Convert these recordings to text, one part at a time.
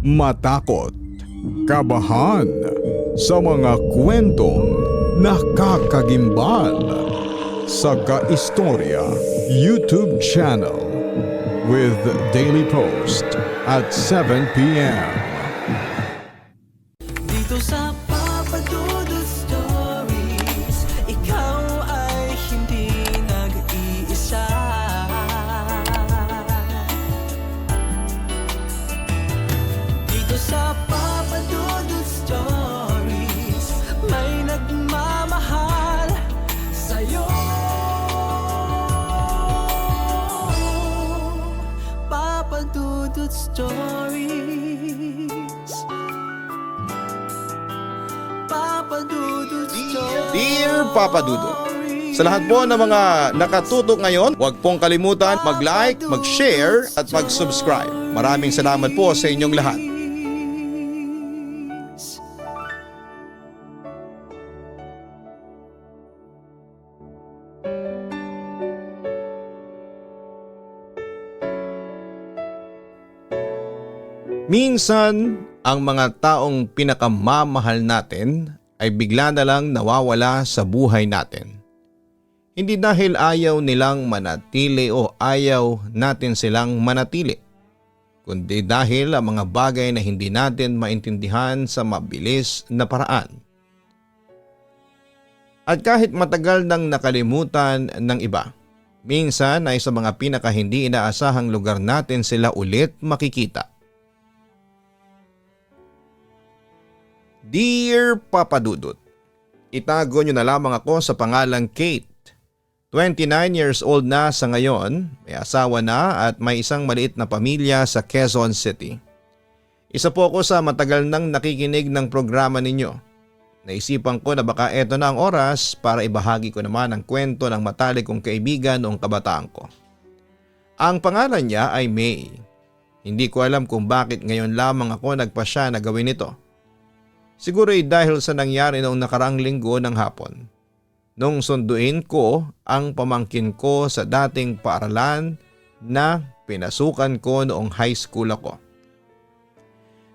matakot, kabahan, sa mga kwentong nakakagimbal sa Kaistorya YouTube channel with daily post at 7 p.m. Dito sa Papa Dudut Stories, ikaw ay hindi nag-iisa. Dito sa Papa Dudut Stories, may nagmamahal sa'yo. Papa Dudut Stories. Papa Dudut Stories. Dear Papa Dudut, sa lahat po ng mga nakatutok ngayon, huwag pong kalimutan mag-like, mag-share at mag-subscribe. Maraming salamat po sa inyong lahat. Minsan, ang mga taong pinakamamahal natin ay bigla na lang nawawala sa buhay natin. Hindi dahil ayaw nilang manatili o ayaw natin silang manatili, kundi dahil ang mga bagay na hindi natin maintindihan sa mabilis na paraan. At kahit matagal nang nakalimutan ng iba, minsan ay sa mga pinaka hindi inaasahang lugar natin sila ulit makikita. Dear Papa Dudut, itago nyo na lamang ako sa pangalang Kate. 29 years old na sa ngayon, may asawa na at may isang maliit na pamilya sa Quezon City. Isa po ako sa matagal nang nakikinig ng programa ninyo. Naisipan ko na baka eto na ang oras para ibahagi ko naman ang kwento ng matalik kong kaibigan noong kabataan ko. Ang pangalan niya ay May. Hindi ko alam kung bakit ngayon lamang ako nagpasya na gawin ito. Siguro ay dahil sa nangyari noong nakaraang linggo ng hapon. Nung sunduin ko ang pamangkin ko sa dating paaralan na pinasukan ko noong high school ako.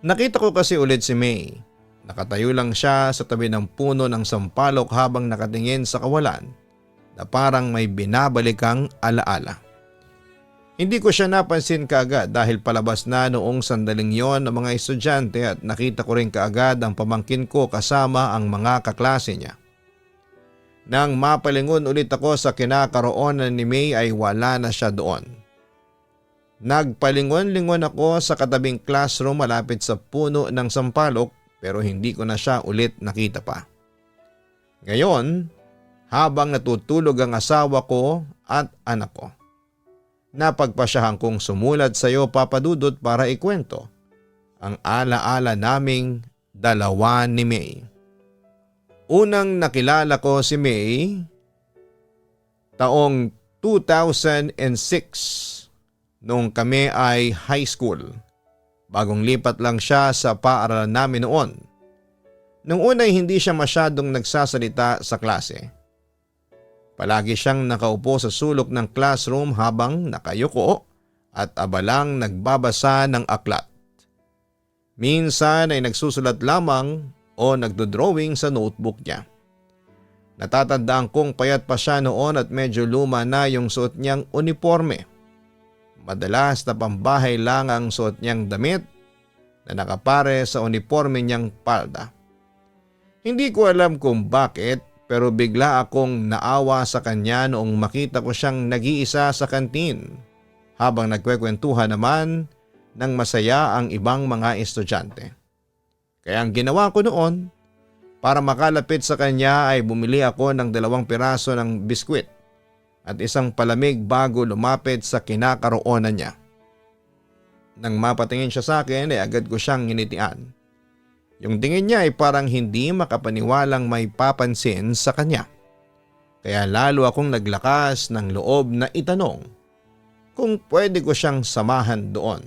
Nakita ko kasi ulit si May. Nakatayo lang siya sa tabi ng puno ng sampalok habang nakatingin sa kawalan na parang may binabalikang alaala. Hindi ko siya napansin kaagad dahil palabas na noong sandaling yon ng mga estudyante at nakita ko rin kaagad ang pamangkin ko kasama ang mga kaklase niya. Nang mapalingon ulit ako sa kinakaroonan ni May ay wala na siya doon. Nagpalingon-lingon ako sa katabing classroom malapit sa puno ng sampalok pero hindi ko na siya ulit nakita pa. Ngayon, habang natutulog ang asawa ko at anak ko, napagpasyahan kong sumulat sa iyo Papa Dudut para ikwento ang alaala naming dalawa ni May. Unang nakilala ko si May taong 2006 nung kami ay high school. Bagong lipat lang siya sa paaralan namin noon. Nung una ay hindi siya masyadong nagsasalita sa klase. Palagi siyang nakaupo sa sulok ng classroom habang nakayuko at abalang nagbabasa ng aklat. Minsan ay nagsusulat lamang o nagdodrawing sa notebook niya. Natatandaan kong payat pa siya noon at medyo luma na yung suot niyang uniforme. Madalas na pambahay lang ang suot niyang damit na nakapare sa uniforme niyang palda. Hindi ko alam kung bakit pero bigla akong naawa sa kanya noong makita ko siyang nag-iisa sa kantin habang nagkwekwentuhan naman ng masaya ang ibang mga estudyante. Kaya ang ginawa ko noon para makalapit sa kanya ay bumili ako ng 2 piraso ng biskwit at isang palamig bago lumapit sa kinakaroonan niya. Nang mapatingin siya sa akin ay agad ko siyang nginitian. Yung tingin niya ay parang hindi makapaniwalang may papansin sa kanya. Kaya lalo akong naglakas ng loob na itanong kung pwede ko siyang samahan doon.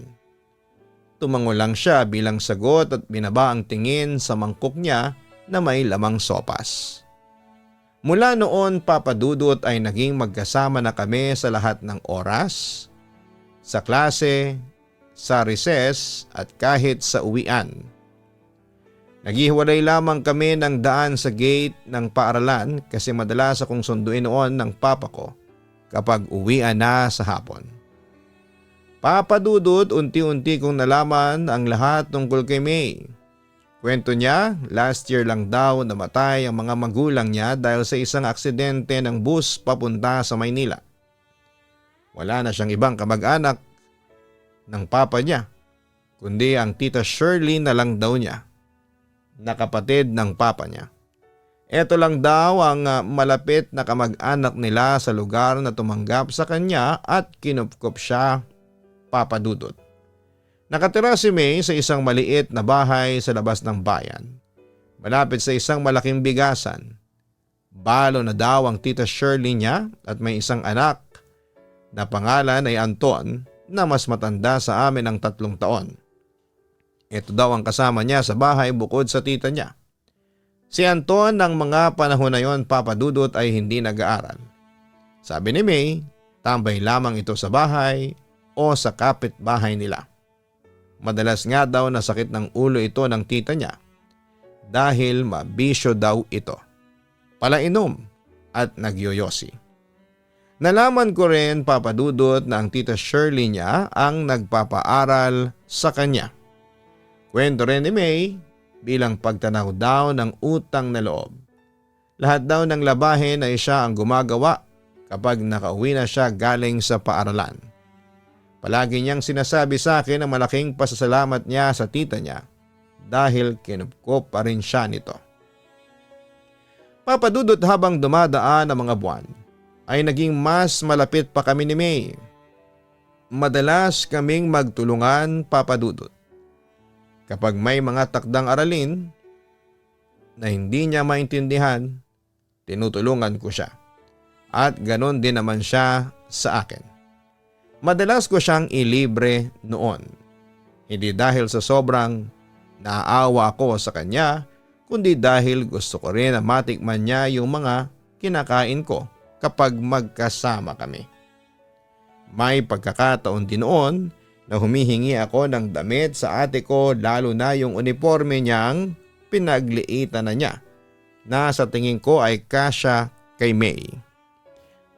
Tumango lang siya bilang sagot at binaba ang tingin sa mangkok niya na may lamang sopas. Mula noon Papa Dudut ay naging magkasama na kami sa lahat ng oras, sa klase, sa recess at kahit sa uwian. Naghihiwalay lamang kami ng daan sa gate ng paaralan kasi madalas akong sunduin noon ng papa ko kapag uwian na sa hapon. Papa Dudut, unti-unti kong nalaman ang lahat tungkol kay May. Kwento niya, last year lang daw namatay ang mga magulang niya dahil sa isang aksidente ng bus papunta sa Maynila. Wala na siyang ibang kamag-anak ng papa niya, kundi ang tita Shirley na lang daw niya, na kapatid ng papa niya. Ito lang daw ang malapit na kamag-anak nila sa lugar na tumanggap sa kanya at kinupkop siya, Papa Dudut. Nakatira si May sa isang maliit na bahay sa labas ng bayan, malapit sa isang malaking bigasan. Balo na daw ang tita Shirley niya at may isang anak na pangalan ay Anton na mas matanda sa amin ng 3 taon. Ito daw ang kasama niya sa bahay bukod sa tita niya. Si Anton ng mga panahon na yon, Papa Dudut, ay hindi nag-aaral. Sabi ni May, tambay lamang ito sa bahay o sa kapitbahay nila. Madalas nga daw nasakit ng ulo ito ng tita niya dahil mabisyo daw ito, palainom at nagyoyosi. Nalaman ko rin, Papa Dudut, na ang tita Shirley niya ang nagpapaaral sa kanya. Kwento rin ni May bilang pagtanaw daw ng utang na loob. Lahat daw ng labahin ay siya ang gumagawa kapag nakauwi na siya galing sa paaralan. Palagi niyang sinasabi sa akin ang malaking pasasalamat niya sa tita niya dahil kinupkop pa rin siya nito. Papa Dudut, habang dumadaan ang mga buwan ay naging mas malapit pa kami ni May. Madalas kaming magtulungan, Papa Dudut. Kapag may mga takdang aralin na hindi niya maintindihan, tinutulungan ko siya. At ganon din naman siya sa akin. Madalas ko siyang ilibre noon. Hindi dahil sa sobrang naaawa ako sa kanya, kundi dahil gusto ko rin na matikman niya yung mga kinakain ko kapag magkasama kami. May pagkakataon din noon na humihingi ako ng damit sa ate ko, lalo na yung uniforme niyang pinagliitan na niya na sa tingin ko ay kasya kay May.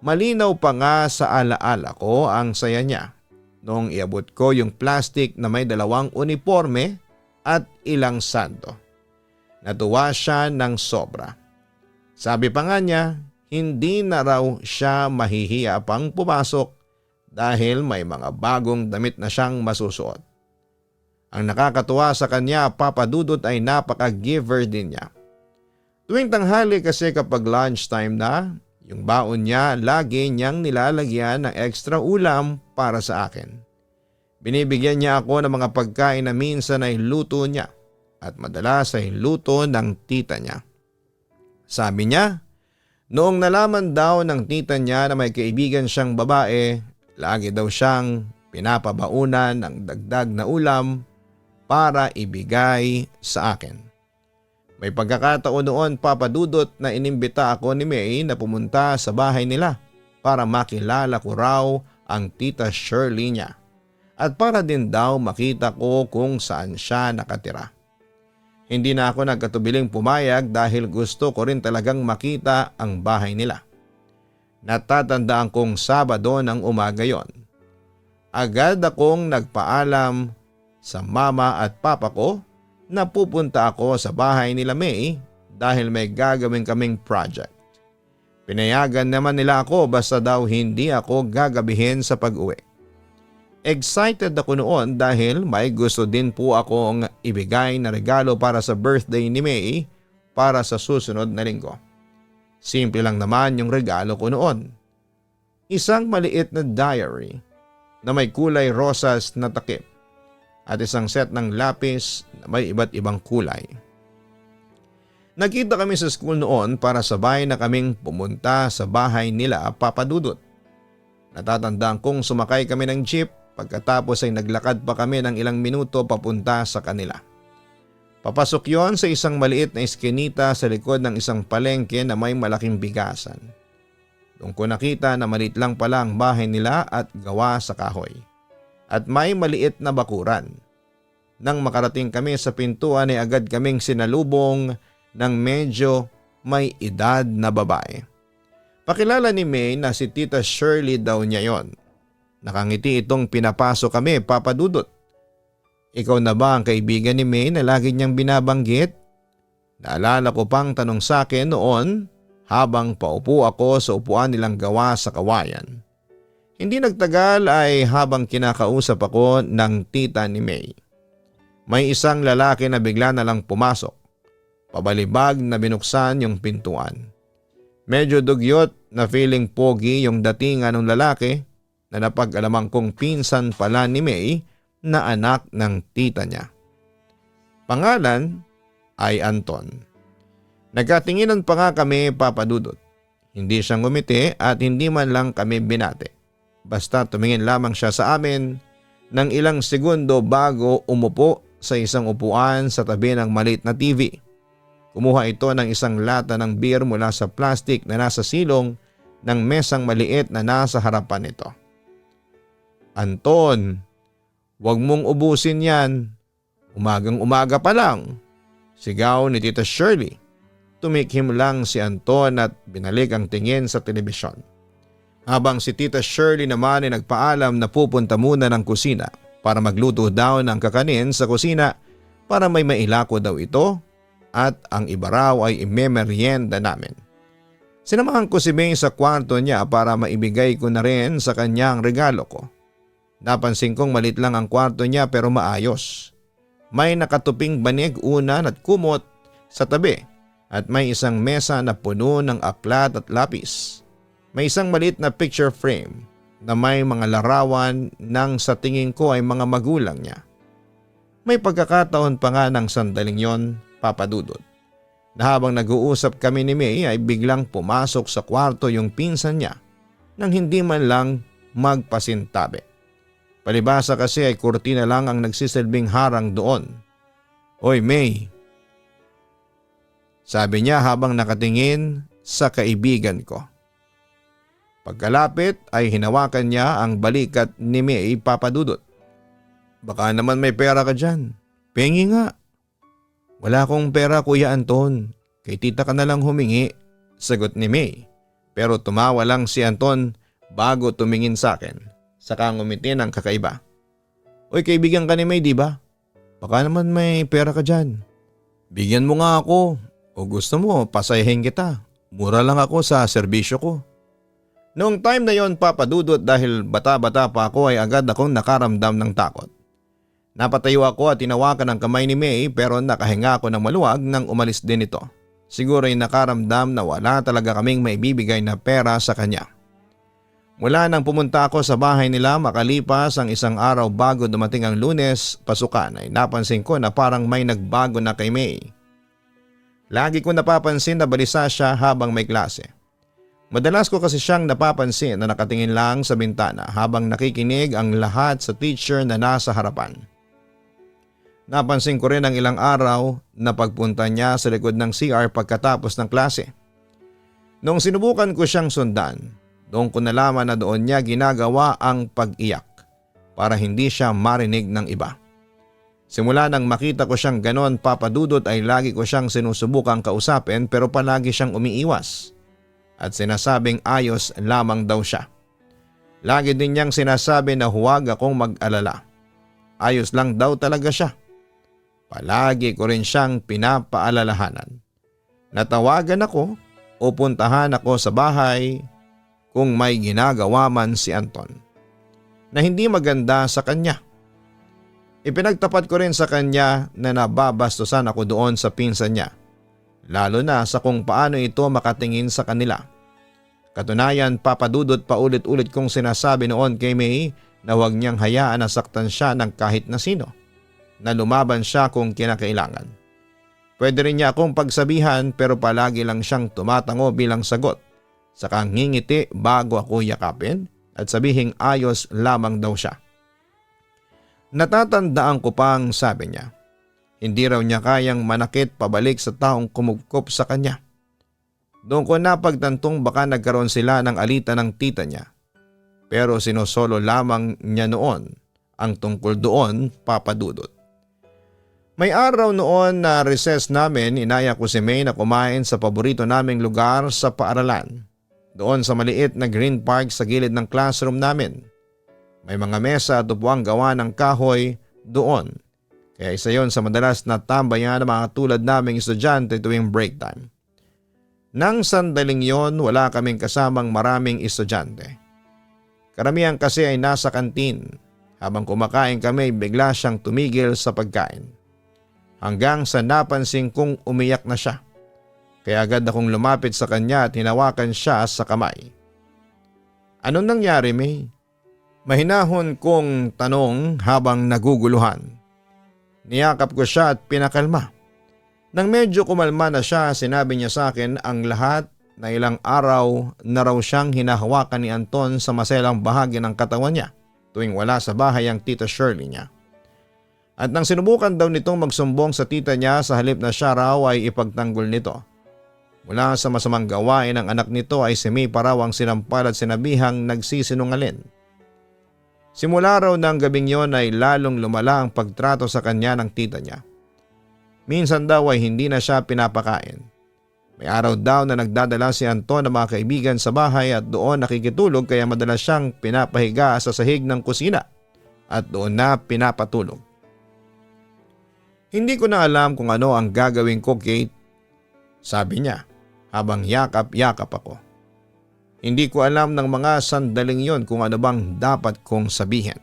Malinaw pa nga sa alaala ko ang saya niya noong iabot ko yung plastic na may 2 uniforme at ilang sando. Natuwa siya ng sobra. Sabi pa nga niya, hindi na raw siya mahihiya pang pumasok dahil may mga bagong damit na siyang masusuot. Ang nakakatuwa sa kanya, Papa Dudut, ay napaka-giver din niya. Tuwing tanghali kasi kapag lunchtime na, yung baon niya lagi niyang nilalagyan ng extra ulam para sa akin. Binibigyan niya ako ng mga pagkain na minsan ay luto niya at madalas ay luto ng tita niya. Sabi niya, noong nalaman daw ng tita niya na may kaibigan siyang babae, lagi daw siyang pinapabaunan ng dagdag na ulam para ibigay sa akin. May pagkakataon noon, Papa Dudut, na inimbita ako ni May na pumunta sa bahay nila para makilala ko raw ang tita Shirley niya at para din daw makita ko kung saan siya nakatira. Hindi na ako nagkatubiling pumayag dahil gusto ko rin talagang makita ang bahay nila. Natatandaan kong Sabado ng umaga yon. Agad akong nagpaalam sa mama at papa ko na pupunta ako sa bahay nila May dahil may gagawin kaming project. Pinayagan naman nila ako basta daw hindi ako gagabihin sa pag-uwi. Excited ako noon dahil may gusto din po akong ibigay na regalo para sa birthday ni May para sa susunod na linggo. Simple lang naman yung regalo ko noon. Isang maliit na diary na may kulay rosas na takip at isang set ng lapis na may iba't ibang kulay. Nagkita kami sa school noon para sabay na kaming pumunta sa bahay nila, Papa Dudut. Natatandaan kong sumakay kami ng jeep, pagkatapos ay naglakad pa kami ng ilang minuto papunta sa kanila. Papasok yon sa isang maliit na eskinita sa likod ng isang palengke na may malaking bigasan. Doon ko nakita na maliit lang pala ang bahay nila at gawa sa kahoy. at may maliit na bakuran. Nang makarating kami sa pintuan ay agad kaming sinalubong ng medyo may edad na babae. Pakilala ni May na si Tita Shirley daw niya yon. Nakangiti itong pinapasok kami, Papa Dudut. Ikaw na ba ang kaibigan ni May na lagi niyang binabanggit? Naalala ko pang tanong sa akin noon habang paupo ako sa upuan nilang gawa sa kawayan. Hindi nagtagal ay habang kinakausap ako ng tita ni May. May isang lalaki na bigla na lang pumasok. Pabalibag na binuksan yung pintuan. Medyo dugyot na feeling pogi yung datingan ng lalaki na napag-alamang kong pinsan pala ni May na anak ng tita niya. Pangalan ay Anton. Nagkatinginan pa nga kami, Papa Dudut. Hindi siya ngumiti at hindi man lang kami binate. Basta tumingin lamang siya sa amin ng ilang segundo bago umupo sa isang upuan sa tabi ng maliit na TV. Kumuha ito ng isang lata ng beer mula sa plastic na nasa silong ng mesang maliit na nasa harapan nito. Anton, huwag mong ubusin yan. Umagang umaga pa lang. Sigaw ni Tita Shirley. Tumikhim lang si Anton at binalik ang tingin sa telebisyon. Habang si Tita Shirley naman ay nagpaalam na pupunta muna ng kusina para magluto daw ng kakanin sa kusina para may mailako daw ito at ang iba raw ay imemeryenda namin. Sinamahan ko si May sa kwarto niya para maibigay ko na rin sa kanya ang regalo ko. Napansin kong malit lang ang kwarto niya pero maayos. May nakatuping banig unan at kumot sa tabi at may isang mesa na puno ng aklat at lapis. May isang maliit na picture frame na may mga larawan ng sa tingin ko ay mga magulang niya. May pagkakataon pa nga ng sandaling yon, Papa Dudut, na habang nag-uusap kami ni May ay biglang pumasok sa kwarto yung pinsan niya nang hindi man lang magpasintabi. Palibasa kasi ay kurtina lang ang nagsisilbing harang doon. Oy May, sabi niya habang nakatingin sa kaibigan ko. Pagkalapit ay hinawakan niya ang balikat ni May, Papa Dudut. Baka naman may pera ka dyan. Pengi nga. Wala akong pera, Kuya Anton. Kay tita ka na lang humingi, sagot ni May. Pero tumawa lang si Anton bago tumingin sa akin. Saka ngumiti ng kakaiba. Oy, kaibigan ka ni May, di ba? Baka naman may pera ka dyan. Bigyan mo nga ako. O gusto mo, pasayahin kita. Mura lang ako sa serbisyo ko. Noong time na yon, Papa Dudut, dahil bata-bata pa ako ay agad akong nakaramdam ng takot. Napatayo ako at tinawakan ang kamay ni May pero nakahinga ako ng maluwag nang umalis din ito. Siguro ay nakaramdam na wala talaga kaming maibibigay na pera sa kanya. Mula nang pumunta ako sa bahay nila makalipas ang isang araw bago dumating ang Lunes, pasukan ay napansin ko na parang may nagbago na kay May. Lagi ko napapansin na balisa siya habang may klase. Madalas ko kasi siyang napapansin na nakatingin lang sa bintana habang nakikinig ang lahat sa teacher na nasa harapan. Napansin ko rin ang ilang araw na pagpunta niya sa likod ng CR pagkatapos ng klase. Noong sinubukan ko siyang sundan, doon ko nalaman na doon niya ginagawa ang pag-iyak para hindi siya marinig ng iba. Simula nang makita ko siyang ganon, Papa Dudut, ay lagi ko siyang sinusubukang kausapin pero palagi siyang umiiwas. At sinasabing ayos lamang daw siya. Lagi din niyang sinasabi na huwag akong mag-alala. Ayos lang daw talaga siya. Palagi ko rin siyang pinapaalalahanan. Natawagan ako o puntahan ako sa bahay kung may ginagawa man si Anton na hindi maganda sa kanya. Ipinagtapat ko rin sa kanya na nababastusan ako doon sa pinsan niya. Lalo na sa kung paano ito makatingin sa kanila. Katunayan, Papa Dudut, paulit-ulit kong sinasabi noon kay May na huwag niyang hayaan na saktan siya ng kahit na sino, na lumaban siya kung kinakailangan. Pwede rin niya akong pagsabihan pero palagi lang siyang tumatango bilang sagot, saka ngingiti bago ako yakapin at sabihing ayos lamang daw siya. Natatandaan ko pang sabi niya, hindi raw niya kayang manakit pabalik sa taong kumugkop sa kanya. Doon ko napagtantong baka nagkaroon sila ng alitan ng tita niya. Pero sinosolo lamang niya noon ang tungkol doon, Papa Dudut. May araw noon na recess namin, inaya ko si May na kumain sa paborito naming lugar sa paaralan. Doon sa maliit na green park sa gilid ng classroom namin. May mga mesa at upuang gawa ng kahoy doon. Kaya isa yon sa madalas na tambayan ng mga tulad naming estudyante tuwing break time. Nang sandaling yon, wala kaming kasamang maraming estudyante. Karamihan kasi ay nasa kantin. Habang kumakain kami, bigla siyang tumigil sa pagkain. Hanggang sa napansin kong umiyak na siya. Kaya agad akong lumapit sa kanya at hinawakan siya sa kamay. Anong nangyari, May? Mahinahon kong tanong habang naguguluhan. Niyakap ko siya at pinakalma. Nang medyo kumalma na siya, sinabi niya sa akin ang lahat na ilang araw na raw siyang hinahawakan ni Anton sa maselang bahagi ng katawan niya tuwing wala sa bahay ang tita Shirley niya. At nang sinubukan daw nitong magsumbong sa tita niya sa halip na siya raw ay ipagtanggol nito. Mula sa masamang gawain ng anak nito ay si May pa raw ang sinampal at sinabihang nagsisinungaling. Simula raw ng gabing yon ay lalong lumala ang pagtrato sa kanya ng tita niya. Minsan daw ay hindi na siya pinapakain. May araw daw na nagdadala si Anton ng mga kaibigan sa bahay at doon nakikitulog kaya madalas siyang pinapahiga sa sahig ng kusina at doon na pinapatulog. Hindi ko na alam kung ano ang gagawin ko, Kate, sabi niya habang yakap-yakap ako. Hindi ko alam ng mga sandaling yon kung ano bang dapat kong sabihin.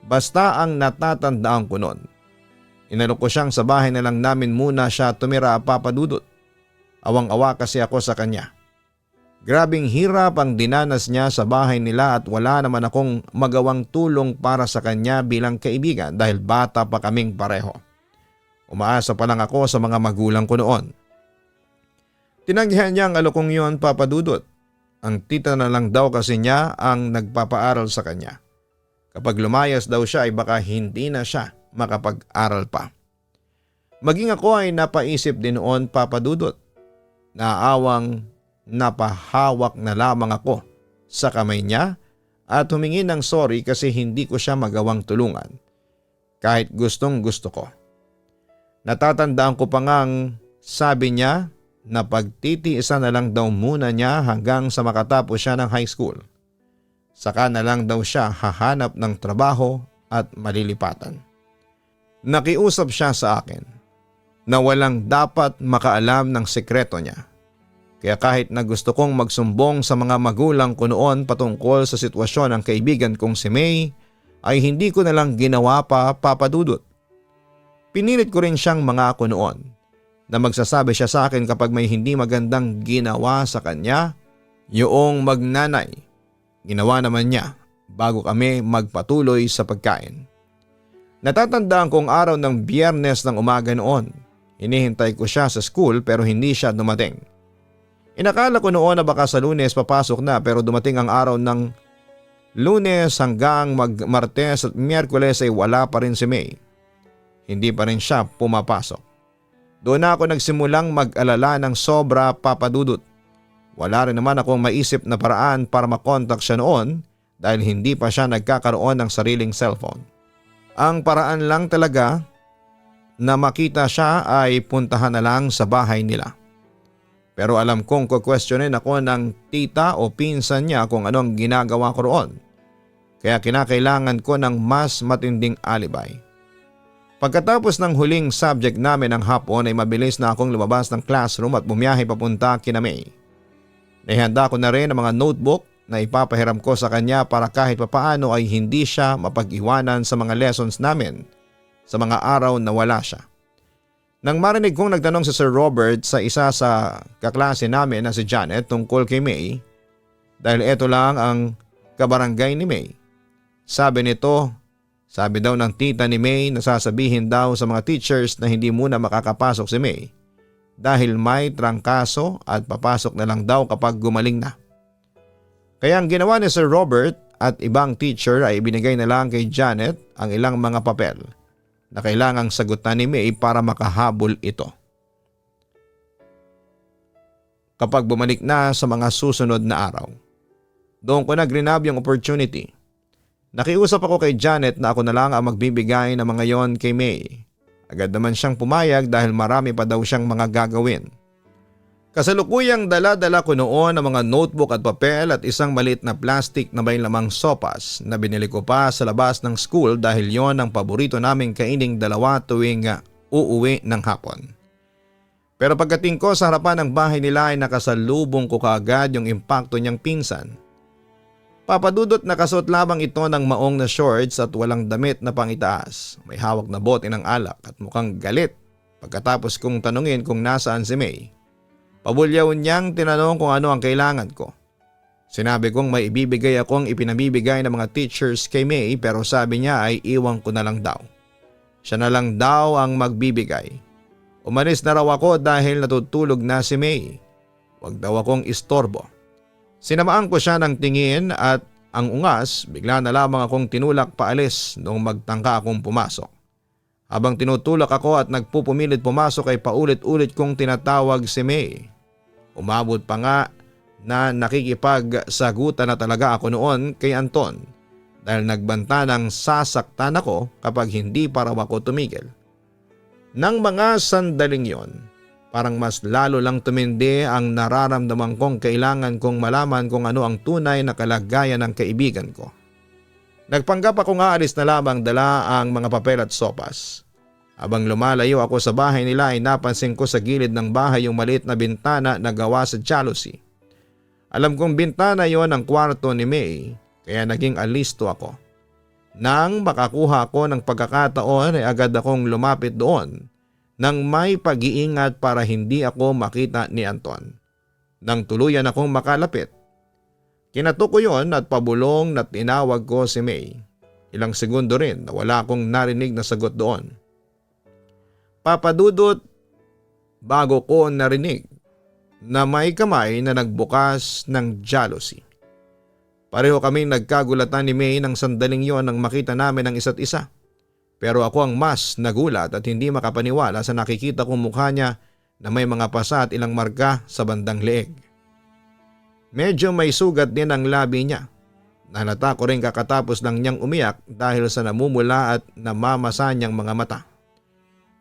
Basta ang natatandaan ko noon. Inalok ko siyang sa bahay na lang namin muna siya tumira, Papa Dudut. Awang-awa kasi ako sa kanya. Grabing hirap ang dinanas niya sa bahay nila at wala naman akong magawang tulong para sa kanya bilang kaibigan dahil bata pa kaming pareho. Umaasa pa lang ako sa mga magulang ko noon. Tinanggihan niya ang alokong yon, Papa Dudut. Ang tita na lang daw kasi niya ang nagpapaaral sa kanya. Kapag lumayas daw siya ay baka hindi na siya makapag-aral pa. Maging ako ay napaisip din noon, Papa Dudut. Naawang napahawak na lamang ako sa kamay niya at humingi ng sorry kasi hindi ko siya magawang tulungan. Kahit gustong gusto ko. Natatandaan ko pa ngang sabi niya na pagtitiisan na lang daw muna niya hanggang sa makatapos siya ng high school. Saka na lang daw siya hahanap ng trabaho at malilipatan. Nakiusap siya sa akin na walang dapat makaalam ng sekreto niya. Kaya kahit na gusto kong magsumbong sa mga magulang ko noon patungkol sa sitwasyon ng kaibigan kong si May, ay hindi ko na lang ginawa pa, Papa Dudut. Pinilit ko rin siyang mangako noon na magsasabi siya sa akin kapag may hindi magandang ginawa sa kanya, yung magnanay. Ginawa naman niya bago kami magpatuloy sa pagkain. Natatandaan kong araw ng Biyernes ng umaga noon. Hinihintay ko siya sa school pero hindi siya dumating. Inakala ko noon na baka sa Lunes papasok na pero dumating ang araw ng Lunes hanggang Martes at Miyerkules ay wala pa rin si May. Hindi pa rin siya pumapasok. Doon na ako nagsimulang mag-alala ng sobra, Papa Dudut. Wala rin naman akong maisip na paraan para makontak siya noon dahil hindi pa siya nagkakaroon ng sariling cellphone. Ang paraan lang talaga na makita siya ay puntahan na lang sa bahay nila. Pero alam kong kukwestiyonin ako ng tita o pinsan niya kung anong ginagawa ko roon. Kaya kinakailangan ko ng mas matinding alibay. Pagkatapos ng huling subject namin ng hapon ay mabilis na akong lumabas ng classroom at bumiyahe papunta kina May. Naihanda ko na rin ang mga notebook na ipapahiram ko sa kanya para kahit papaano ay hindi siya mapag-iwanan sa mga lessons namin sa mga araw na wala siya. Nang marinig kong nagtanong si Sir Robert sa isa sa kaklase namin na si Janet tungkol kay May, dahil ito lang ang kabarangay ni May. Sabi daw ng tita ni May na sasabihin daw sa mga teachers na hindi muna makakapasok si May dahil may trangkaso at papasok na lang daw kapag gumaling na. Kaya ang ginawa ni Sir Robert at ibang teacher ay ibinigay na lang kay Janet ang ilang mga papel na kailangang sagutan ni May para makahabol ito. Kapag bumalik na sa mga susunod na araw, doon ko na grinab yung opportunity. Nakiusap ako kay Janet na ako na lang ang magbibigay ng mga yon kay May. Agad naman siyang pumayag dahil marami pa daw siyang mga gagawin. Kasalukuyang dala-dala ko noon ang mga notebook at papel at isang maliit na plastic na may lamang sopas na binili ko pa sa labas ng school dahil yon ang paborito naming kaining dalawa tuwing uuwi ng hapon. Pero pagdating ko sa harapan ng bahay nila ay nakasalubong ko kaagad yung impacto niyang pinsan. Papadudot nakasuot lamang ito ng maong na shorts at walang damit na pangitaas. May hawak na bote ng alak at mukhang galit pagkatapos kong tanungin kung nasaan si May. Pabulyaw niyang tinanong kung ano ang kailangan ko. Sinabi kong may ibibigay akong ipinabibigay ng mga teachers kay May pero sabi niya ay iwan ko na lang daw. Siya na lang daw ang magbibigay. Umalis na raw ako dahil natutulog na si May. Huwag daw akong istorbo. Sinamaan ko siya ng tingin at ang ungas bigla na lamang akong tinulak paalis noong magtangka akong pumasok. Habang tinutulak ako at nagpupumilit pumasok ay paulit-ulit kong tinatawag si May. Umabot pa nga na nakikipagsagutan na talaga ako noon kay Anton dahil nagbanta ng sasaktan ako kapag hindi pa raw ako tumigil. Nang mga sandaling yon, parang mas lalo lang tumindi ang nararamdaman kong kailangan kong malaman kung ano ang tunay na kalagayan ng kaibigan ko. Nagpanggap akong aalis na lamang dala ang mga papel at sopas. Habang lumalayo ako sa bahay nila ay napansin ko sa gilid ng bahay yung maliit na bintana na gawa sa jealousy. Alam kong bintana yon ang kwarto ni May kaya naging alisto ako. Nang makakuha ako ng pagkakataon ay agad akong lumapit doon nang may pag-iingat para hindi ako makita ni Anton. Nang tuluyan akong makalapit, kinatok ko yon at pabulong na tinawag ko si May. Ilang segundo rin na wala akong narinig na sagot doon. Papadudot, bago ko narinig na may kamay na nagbukas ng jealousy. Pareho kaming nagkagulatan ni May ng sandaling yon nang makita namin ang isa't isa. Pero ako ang mas nagulat at hindi makapaniwala sa nakikita kong mukha niya na may mga pasa at ilang marka sa bandang leeg. Medyo may sugat din ang labi niya. Nahalata ko rin kakatapos lang niyang umiyak dahil sa namumula at namamasa niyang mga mata.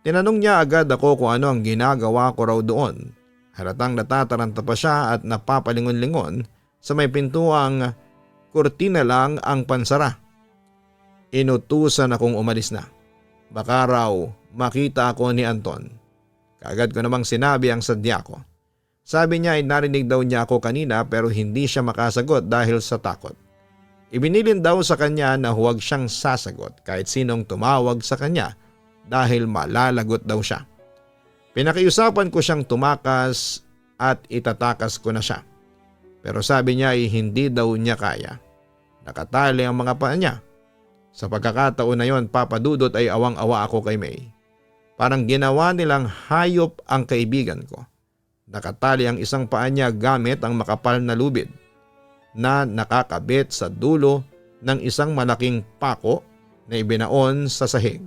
Tinanong niya agad ako kung ano ang ginagawa ko raw doon. Halatang natataranta pa siya at napapalingon-lingon sa may pintuang kurtina lang ang pansara. Inutusan akong umalis na. Baka raw makita ako ni Anton. Kaagad ko namang sinabi ang sadya ko. Sabi niya ay narinig daw niya ako kanina pero hindi siya makasagot dahil sa takot. Ibinilin daw sa kanya na huwag siyang sasagot kahit sinong tumawag sa kanya dahil malalagot daw siya. Pinakiusapan ko siyang tumakas at itatakas ko na siya. Pero sabi niya ay hindi daw niya kaya. Nakatali ang mga paa niya. Sa pagkakataon na yon, papadudot ay awang-awa ako kay May. Parang ginawa nilang hayop ang kaibigan ko. Nakatali ang isang paa niya gamit ang makapal na lubid na nakakabit sa dulo ng isang malaking pako na ibinaon sa sahig.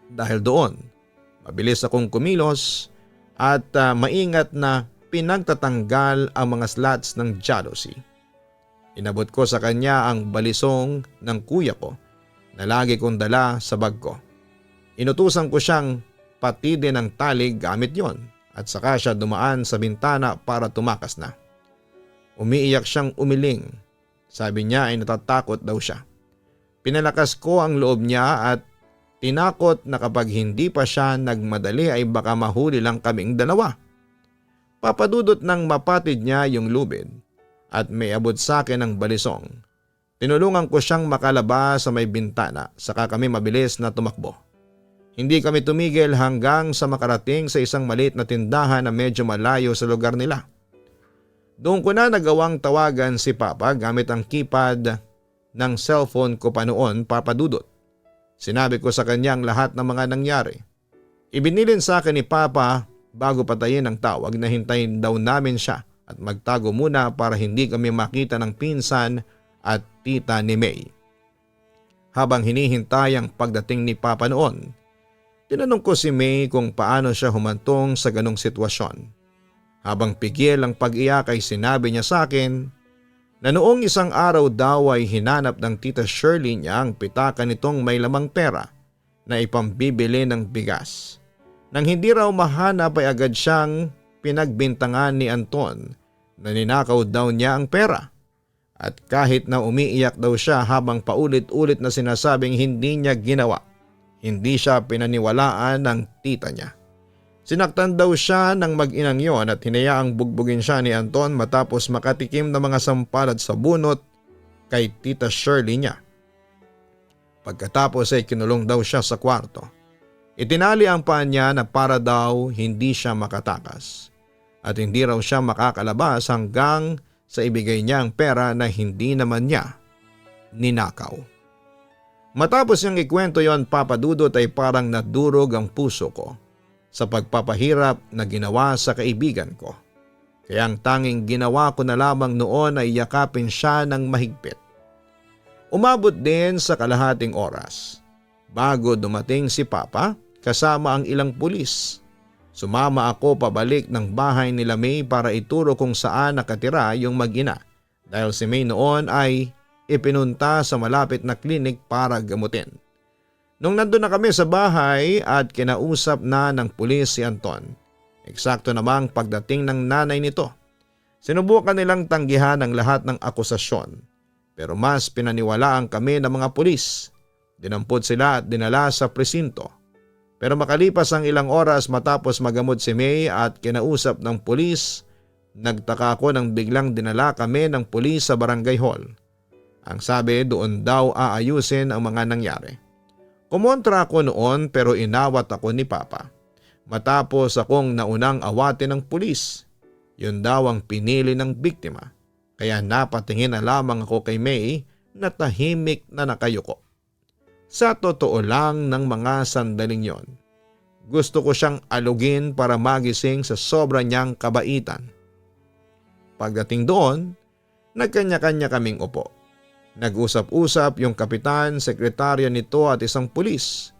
Dahil doon, mabilis akong kumilos at maingat na pinagtatanggal ang mga slats ng jealousy. Inabot ko sa kanya ang balisong ng kuya ko na lagi kong dala sa bag ko. Inutusan ko siyang patidin ang tali gamit yon at saka siya dumaan sa bintana para tumakas na. Umiiyak siyang umiling. Sabi niya ay natatakot daw siya. Pinalakas ko ang loob niya at tinakot na kapag hindi pa siya nagmadali ay baka mahuli lang kaming dalawa. Papadudot nang mapatid niya yung lubid at may abot sa akin ang balisong. Tinulungan ko siyang makalabas sa may bintana saka kami mabilis na tumakbo. Hindi kami tumigil hanggang sa makarating sa isang maliit na tindahan na medyo malayo sa lugar nila. Doon ko na nagawang tawagan si Papa gamit ang keypad ng cellphone ko pa noon, papadudot. Sinabi ko sa kanya ang lahat ng mga nangyari. Ibinilin sa akin ni Papa bago patayin ang tawag na hintayin daw namin siya at magtago muna para hindi kami makita ng pinsan at tita ni May. Habang hinihintay ang pagdating ni Papa noon, tinanong ko si May kung paano siya humantong sa ganong sitwasyon. Habang pigil ang pag-iyak ay sinabi niya sa akin na noong isang araw daw ay hinanap ng tita Shirley niya ang pitaka nitong may lamang pera na ipambibili ng bigas. Nang hindi raw mahanap ay agad siyang pinagbintangan ni Anton na ninakaw daw niya ang pera. At kahit na umiiyak daw siya habang paulit-ulit na sinasabing hindi niya ginawa, hindi siya pinaniwalaan ng tita niya. Sinaktan daw siya ng mag-inang yon at hinayaang bugbugin siya ni Anton matapos makatikim ng mga sampalad sa bunot kay tita Shirley niya. Pagkatapos ay kinulong daw siya sa kwarto. Itinali ang paa niya na para daw hindi siya makatakas at hindi raw siya makakalabas hanggang sa ibigay niya ang pera na hindi naman niya ninakaw. Matapos niyang ikwento yon, Papa Dudut, ay parang nadurog ang puso ko sa pagpapahirap na ginawa sa kaibigan ko. Kaya ang tanging ginawa ko na lamang noon ay yakapin siya ng mahigpit. Umabot din sa kalahating oras bago dumating si Papa kasama ang ilang pulis. Sumama ako pabalik ng bahay nila May para ituro kung saan nakatira yung mag-ina dahil si May noon ay ipinunta sa malapit na klinik para gamutin. Nung nandun na kami sa bahay at kinausap na ng pulis si Anton, eksakto namang pagdating ng nanay nito. Sinubukan nilang tanggihan ang lahat ng akusasyon pero mas pinaniwalaan kami ng mga pulis. Dinampot sila at dinala sa presinto. Pero makalipas ang ilang oras matapos magamot si May at kinausap ng pulis, nagtaka ako nang biglang dinala kami ng pulis sa barangay hall. Ang sabi doon daw aayusin ang mga nangyari. Kumontra ako noon pero inawat ako ni Papa. Matapos akong naunang awatin ng pulis, yun daw ang pinili ng biktima. Kaya napatingin na lamang ako kay May na tahimik na nakayuko. Sa totoo lang ng mga sandaling yon, gusto ko siyang alugin para magising sa sobra niyang kabaitan. Pagdating doon, nagkanya-kanya kaming upo. Nag-usap-usap yung kapitan, sekretarya nito at isang pulis.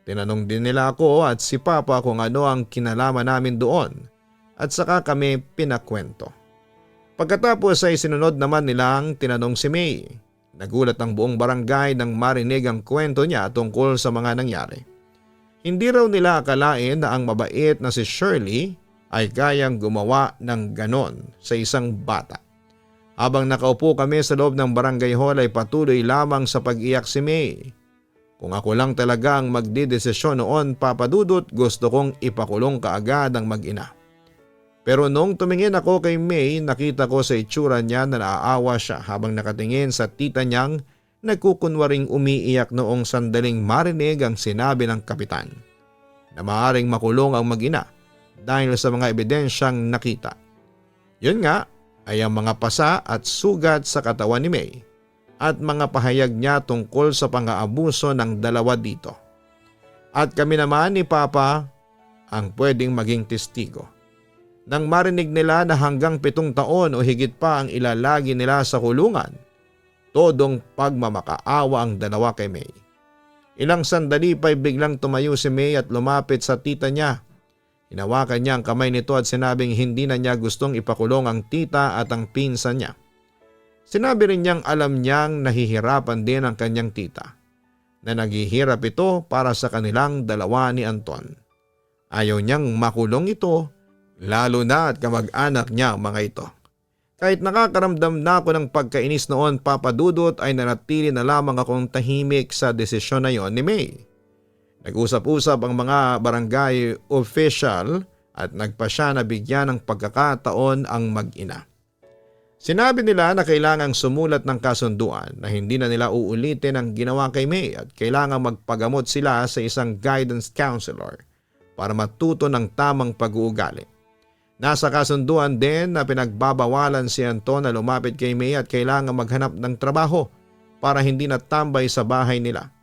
Tinanong din nila ako at si Papa kung ano ang kinalaman namin doon at saka kami pinakwento. Pagkatapos ay sinunod naman nilang tinanong si May. Nagulat ang buong barangay nang marinig ang kwento niya tungkol sa mga nangyari. Hindi raw nila akalain na ang mabait na si Shirley ay kayang gumawa ng ganon sa isang bata. Habang nakaupo kami sa loob ng barangay hall ay patuloy lamang sa pag-iyak si May. Kung ako lang talaga ang magdidesisyon noon, Papa Dudut, gusto kong ipakulong kaagad ang mag-ina. Pero nung tumingin ako kay May, nakita ko sa itsura niya na naaawa siya habang nakatingin sa tita niyang nagkukunwaring umiiyak noong sandaling marinig ang sinabi ng kapitan na maaaring makulong ang mag-ina dahil sa mga ebidensyang nakita. Yun nga ay ang mga pasa at sugat sa katawan ni May at mga pahayag niya tungkol sa pang-aabuso ng dalawa dito. At kami naman ni Papa ang pwedeng maging testigo. Nang marinig nila na hanggang 7 taon o higit pa ang ilalagi nila sa kulungan, todong pagmamakaawa ang dalawa kay May. Ilang sandali pa'y biglang tumayo si May at lumapit sa tita niya. Hinawakan niya ang kamay nito at sinabing hindi na niya gustong ipakulong ang tita at ang pinsan niya. Sinabi rin niyang alam niyang nahihirapan din ang kanyang tita, na naghihirap ito para sa kanilang dalawa ni Anton. Ayaw niyang makulong ito, lalo na at kamag-anak niya ang mga ito. Kahit nakakaramdam na ako ng pagkainis noon, Papa Dudut, ay nanatili na lamang akong tahimik sa desisyon na yon ni May. Nag-usap-usap ang mga barangay official at nagpa siya na bigyan ng pagkakataon ang mag-ina. Sinabi nila na kailangang sumulat ng kasunduan na hindi na nila uulitin ang ginawa kay May at kailangang magpagamot sila sa isang guidance counselor para matuto ng tamang pag-uugali. Nasa kasunduan din na pinagbabawalan si Anton na lumapit kay May at kailangang maghanap ng trabaho para hindi natambay sa bahay nila.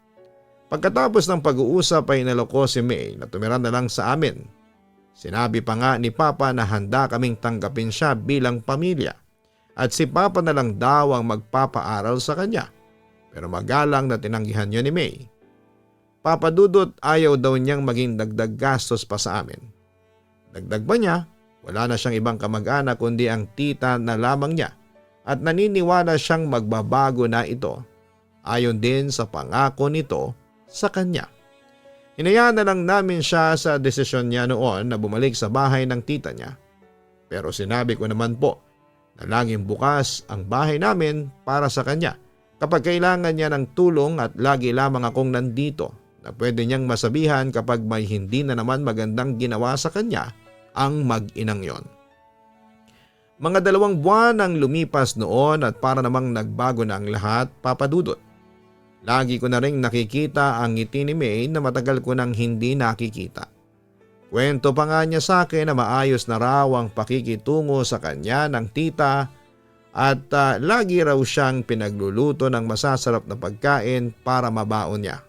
Pagkatapos ng pag-uusap ay naloko si May na tumira na lang sa amin. Sinabi pa nga ni Papa na handa kaming tanggapin siya bilang pamilya at si Papa na lang daw ang magpapaaral sa kanya. Pero magalang na tinanggihan niya ni May. Papa Dudut, ayaw daw niyang maging dagdag gastos pa sa amin. Dagdag ba niya? Wala na siyang ibang kamag-anak kundi ang tita na lamang niya at naniniwala siyang magbabago na ito ayon din sa pangako nito sa kanya. Hinayaan na lang namin siya sa desisyon niya noon na bumalik sa bahay ng tita niya. Pero sinabi ko naman po na laging bukas ang bahay namin para sa kanya kapag kailangan niya ng tulong at lagi lamang akong nandito na pwede niyang masabihan kapag may hindi na naman magandang ginawa sa kanya ang mag-inang yon. Mga 2 buwan ang lumipas noon at para namang nagbago na ang lahat, Papa Dudut. Lagi ko na ring nakikita ang ngiti ni May na matagal ko nang hindi nakikita. Kwento pa nga niya sa akin na maayos na raw ang pakikitungo sa kanya ng tita at lagi raw siyang pinagluluto ng masasarap na pagkain para mabaon niya.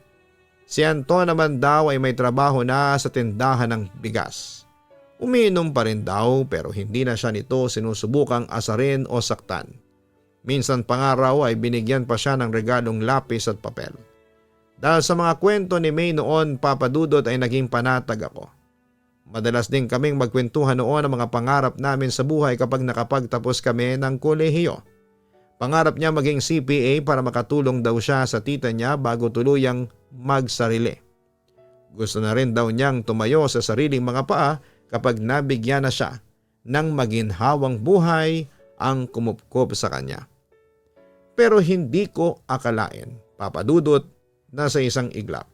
Si Anton naman daw ay may trabaho na sa tindahan ng bigas. Umiinom pa rin daw pero hindi na siya nito sinusubukang asarin o saktan. Minsan pa nga raw ay binigyan pa siya ng regalong lapis at papel. Dahil sa mga kwento ni May noon, Papa Dudut, ay naging panatag ako. Madalas din kaming magkwentuhan noon ang mga pangarap namin sa buhay kapag nakapagtapos kami ng kolehiyo. Pangarap niya maging CPA para makatulong daw siya sa tita niya bago tuluyang magsarili. Gusto na rin daw niyang tumayo sa sariling mga paa kapag nabigyan na siya ng maginhawang buhay ang kumupkop sa kanya. Pero hindi ko akalain, Papa Dudut, na sa isang iglap.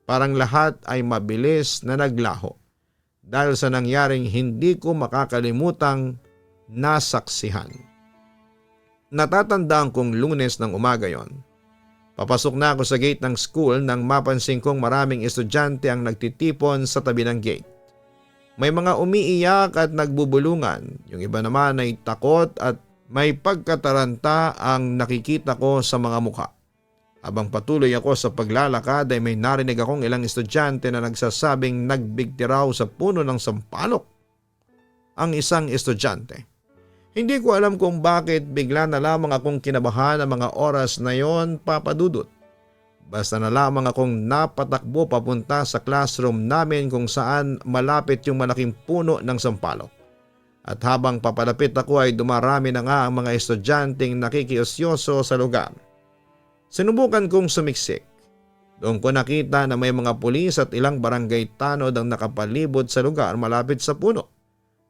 Parang lahat ay mabilis na naglaho dahil sa nangyaring hindi ko makakalimutang nasaksihan. Natatandaan kong Lunes ng umaga yon. Papasok na ako sa gate ng school nang mapansin kong maraming estudyante ang nagtitipon sa tabi ng gate. May mga umiiyak at nagbubulungan, yung iba naman ay takot at may pagkataranta ang nakikita ko sa mga mukha. Habang patuloy ako sa paglalakad ay may narinig akong ilang estudyante na nagsasabing nagbigti raw sa puno ng sampalok ang isang estudyante. Hindi ko alam kung bakit bigla na lamang akong kinabahan ang mga oras na yon, Papa Dudut. Basta na lamang akong napatakbo papunta sa classroom namin kung saan malapit yung malaking puno ng sampalok. At habang papalapit ako ay dumarami na nga ang mga estudyanteng nakikiusyoso sa lugar. Sinubukan kong sumiksik. Doon ko nakita na may mga pulis at ilang barangay tanod ang nakapalibot sa lugar malapit sa puno.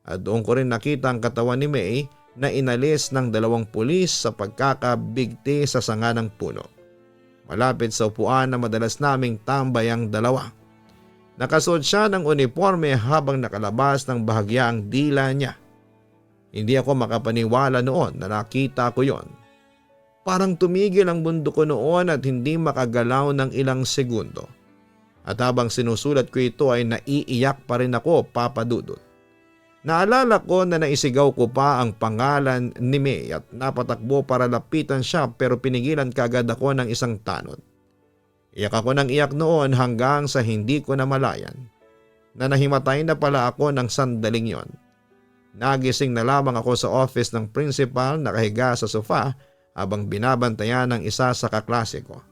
At doon ko rin nakita ang katawan ni May na inalis ng 2 pulis sa pagkakabigti sa sanga ng puno. Malapit sa upuan na madalas naming tambay ang 2. Nakasuot siya ng uniforme habang nakalabas ng bahagya ang dila niya. Hindi ako makapaniwala noon na nakita ko yon. Parang tumigil ang mundo ko noon at hindi makagalaw ng ilang segundo. At habang sinusulat ko ito ay naiiyak pa rin ako, Papa Dudut. Naalala ko na naisigaw ko pa ang pangalan ni May at napatakbo para lapitan siya pero pinigilan kaagad ako ng isang tanod. Iyak ako ng iyak noon hanggang sa hindi ko namalayan na nahimatay na pala ako ng sandaling yon. Nagising na lamang ako sa office ng principal nakahiga sa sofa habang binabantayan ng isa sa kaklase ko.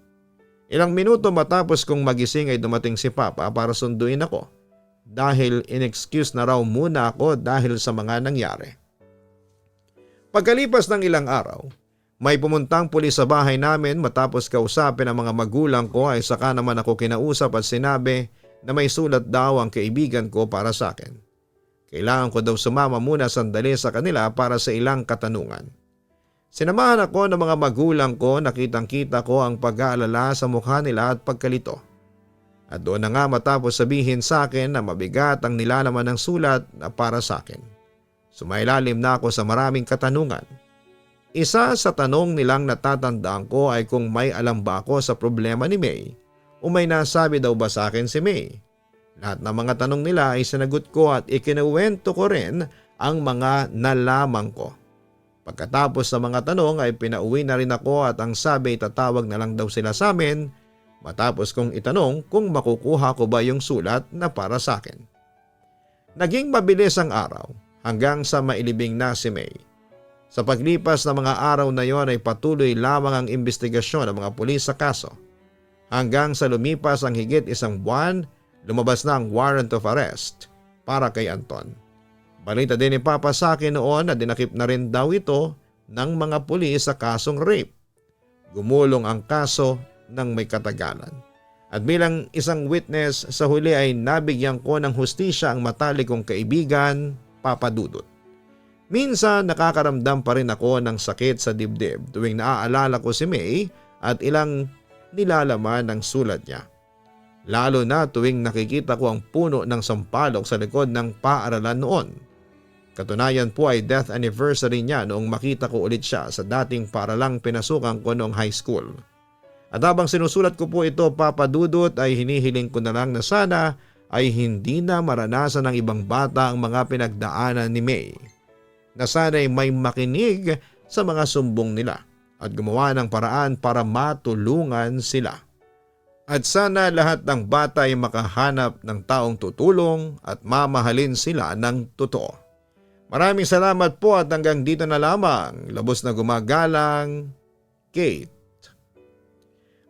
Ilang minuto matapos kong magising ay dumating si Papa para sunduin ako. Dahil in-excuse na raw muna ako dahil sa mga nangyari. Pagkalipas ng ilang araw, may pumuntang pulis sa bahay namin matapos kausapin ang mga magulang ko ay saka naman ako kinausap at sinabi na may sulat daw ang kaibigan ko para sa akin. Kailangan ko daw sumama muna sandali sa kanila para sa ilang katanungan. Sinamahan ako ng mga magulang ko, nakitang-kita ko ang pag-aalala sa mukha nila at pagkalito. At doon na nga matapos sabihin sa akin na mabigat ang nilalaman ng sulat na para sa akin. Sumailalim na ako sa maraming katanungan. Isa sa tanong nilang natatandaan ko ay kung may alam ba ako sa problema ni May o may nasabi daw ba sa akin si May. Lahat ng mga tanong nila ay sinagot ko at ikinuwento ko rin ang mga nalaman ko. Pagkatapos ng mga tanong ay pinauwi na rin ako at ang sabi tatawag na lang daw sila sa amin matapos kong itanong kung makukuha ko ba yung sulat na para sa akin. Naging mabilis ang araw hanggang sa mailibing na si May. Sa paglipas ng mga araw na yon ay patuloy lamang ang investigasyon ng mga pulis sa kaso. Hanggang sa lumipas ang higit 1 buwan, lumabas na ang warrant of arrest para kay Anton. Balita din ni Papa sa akin noon na dinakip na rin daw ito ng mga pulis sa kasong rape. Gumulong ang kaso ng may katagalan. At bilang isang witness, sa huli ay nabigyan ko ng hustisya ang matalik kong kaibigan, Papa Dudut. Minsan nakakaramdam pa rin ako ng sakit sa dibdib tuwing naaalala ko si May at ilang nilalaman ng sulat niya. Lalo na tuwing nakikita ko ang puno ng sampalok sa likod ng paaralan noon. Katunayan po ay death anniversary niya noong makita ko ulit siya sa dating paaralang pinasukan ko noong high school. At habang sinusulat ko po ito, Papa Dudut, ay hinihiling ko na lang na sana ay hindi na maranasan ng ibang bata ang mga pinagdaanan ni May. Na sana ay may makinig sa mga sumbong nila at gumawa ng paraan para matulungan sila. At sana lahat ng bata ay makahanap ng taong tutulong at mamahalin sila ng totoo. Maraming salamat po at hanggang dito na lamang. Labos na gumagalang, Kate.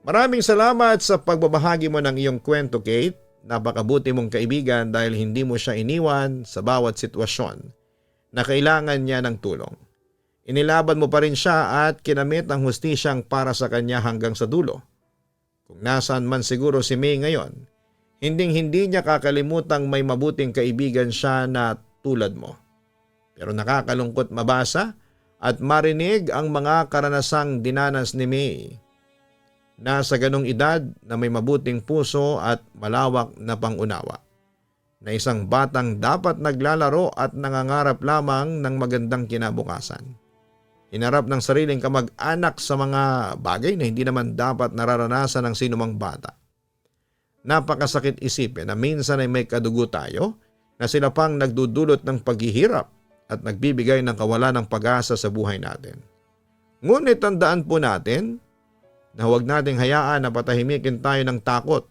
Maraming salamat sa pagbabahagi mo ng iyong kwento, Kate. Napakabuti mong kaibigan dahil hindi mo siya iniwan sa bawat sitwasyon na kailangan niya ng tulong. Inilaban mo pa rin siya at kinamit ang hustisyang para sa kanya hanggang sa dulo. Kung nasaan man siguro si May ngayon, hinding-hindi niya kakalimutang may mabuting kaibigan siya na tulad mo. Pero nakakalungkot mabasa at marinig ang mga karanasang dinanas ni May. Nasa ganong edad na may mabuting puso at malawak na pangunawa. Na isang batang dapat naglalaro at nangangarap lamang ng magandang kinabukasan. Hinarap ng sariling kamag-anak sa mga bagay na hindi naman dapat nararanasan ng sinumang bata. Napakasakit isipin na minsan ay may kadugo tayo na sila pang nagdudulot ng paghihirap at nagbibigay ng kawalan ng pag-asa sa buhay natin. Ngunit tandaan po natin na huwag nating hayaan na patahimikin tayo ng takot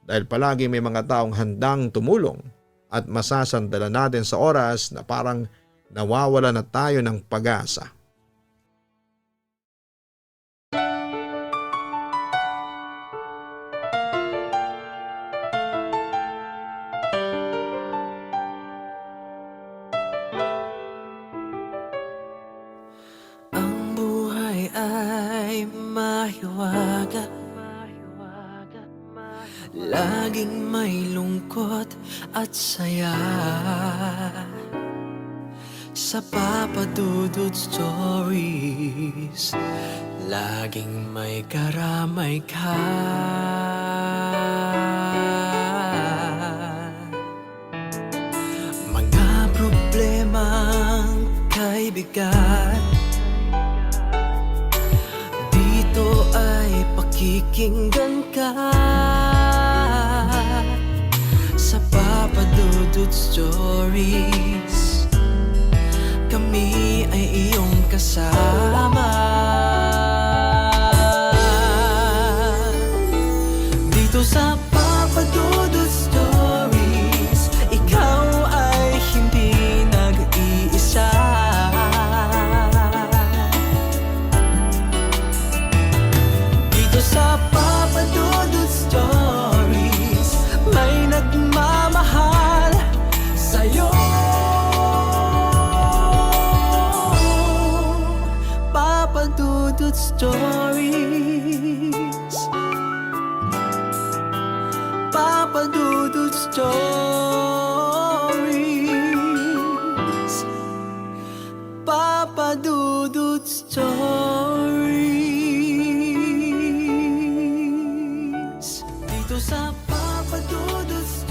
dahil palagi may mga taong handang tumulong at masasandala natin sa oras na parang nawawala na tayo ng pag-asa. Ang buhay ay mahiwaga, laging may lungkot at saya. Sa Papa Dudut Stories, laging may karamay ka. Mga problemang kaibigan, dito ay pakikinggan ka. Sa Papa Dudut Stories, kami ay iyong kasama. Dito sa Papa Dudut Stories, ikaw ay hindi nag-iisa. Dito sa Papa Dudut Stories, may nagmamahal sa'yo. Papa Dudut Stories, Papa Dudut Stories, Papa Dudut Stories. Dito sa Papa Dudut Stories.